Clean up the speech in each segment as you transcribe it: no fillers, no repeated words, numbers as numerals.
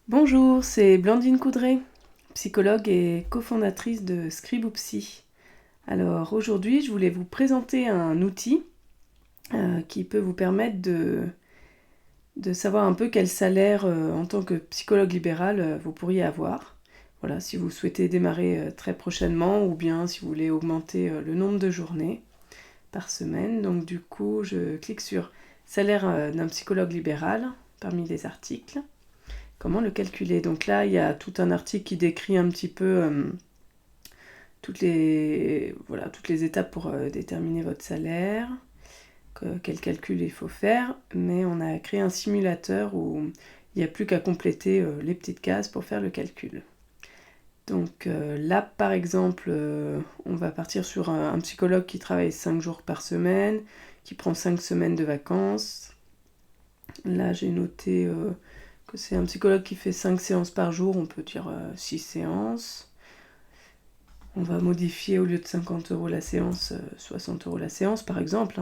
Bonjour, c'est Blandine Coudray, psychologue et cofondatrice de Scriboupsy. Alors aujourd'hui, je voulais vous présenter un outil qui peut vous permettre de savoir un peu quel salaire en tant que psychologue libéral vous pourriez avoir. Voilà, si vous souhaitez démarrer très prochainement ou bien si vous voulez augmenter le nombre de journées par semaine. Donc du coup, je clique sur salaire d'un psychologue libéral parmi les articles. Comment le calculer? Donc là, il y a tout un article qui décrit un petit peu toutes les étapes pour déterminer votre salaire, quel calcul il faut faire, mais on a créé un simulateur où il n'y a plus qu'à compléter les petites cases pour faire le calcul. Donc là, par exemple, on va partir sur un psychologue qui travaille 5 jours par semaine, qui prend 5 semaines de vacances. Là, j'ai noté que c'est un psychologue qui fait 5 séances par jour, on peut dire 6 séances. On va modifier au lieu de 50 € la séance, 60 € la séance par exemple.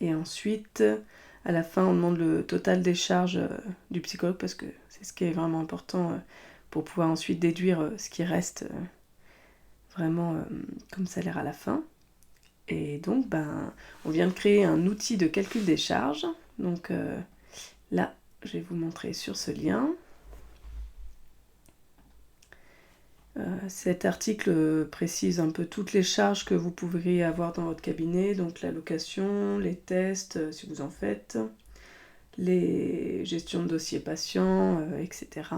Et ensuite, à la fin, on demande le total des charges du psychologue parce que c'est ce qui est vraiment important pour pouvoir ensuite déduire ce qui reste vraiment comme salaire à la fin. Et donc, on vient de créer un outil de calcul des charges. Donc là, je vais vous montrer sur ce lien. Cet article précise un peu toutes les charges que vous pourriez avoir dans votre cabinet, donc la location, les tests, si vous en faites, les gestions de dossiers patients, etc.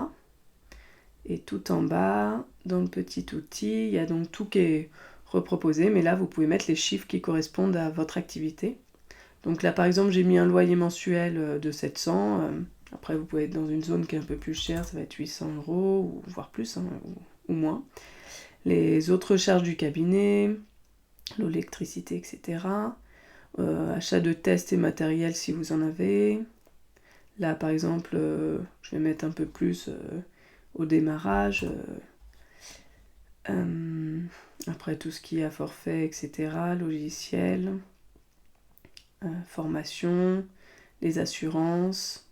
Et tout en bas, dans le petit outil, il y a donc tout qui est reproposé, mais là, vous pouvez mettre les chiffres qui correspondent à votre activité. Donc là, par exemple, j'ai mis un loyer mensuel de 700. Après, vous pouvez être dans une zone qui est un peu plus chère, ça va être 800 €, ou voire plus, ou moins. Les autres charges du cabinet, l'électricité, etc. Achat de tests et matériel si vous en avez. Là, par exemple, je vais mettre un peu plus au démarrage. Après, tout ce qui est à forfait, etc. Logiciel, formation, les assurances.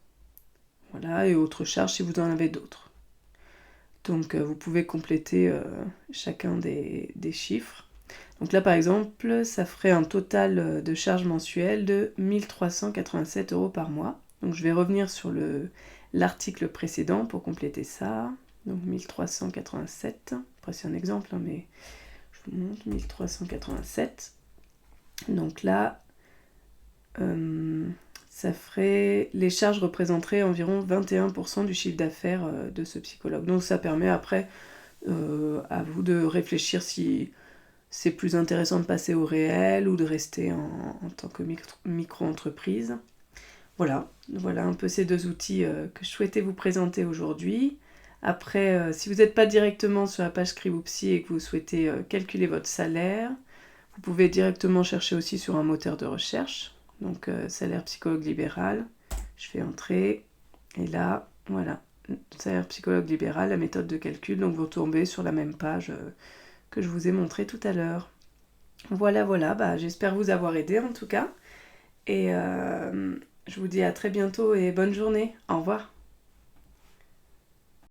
Voilà, et autres charges si vous en avez d'autres. Donc vous pouvez compléter chacun des chiffres. Donc là par exemple, ça ferait un total de charges mensuelles de 1387 € par mois. Donc je vais revenir sur l'article précédent pour compléter ça. Donc 1387, après c'est un exemple, mais je vous montre 1387. Donc là, ça ferait, les charges représenteraient environ 21% du chiffre d'affaires de ce psychologue. Donc ça permet après à vous de réfléchir si c'est plus intéressant de passer au réel ou de rester en tant que micro-entreprise. Voilà un peu ces deux outils que je souhaitais vous présenter aujourd'hui. Après, si vous n'êtes pas directement sur la page Scriboupsy et que vous souhaitez calculer votre salaire, vous pouvez directement chercher aussi sur un moteur de recherche. Donc salaire psychologue libéral, je fais entrer, et là, voilà, salaire psychologue libéral, la méthode de calcul, donc vous tombez sur la même page que je vous ai montré tout à l'heure. Voilà, j'espère vous avoir aidé en tout cas, et je vous dis à très bientôt et bonne journée, au revoir.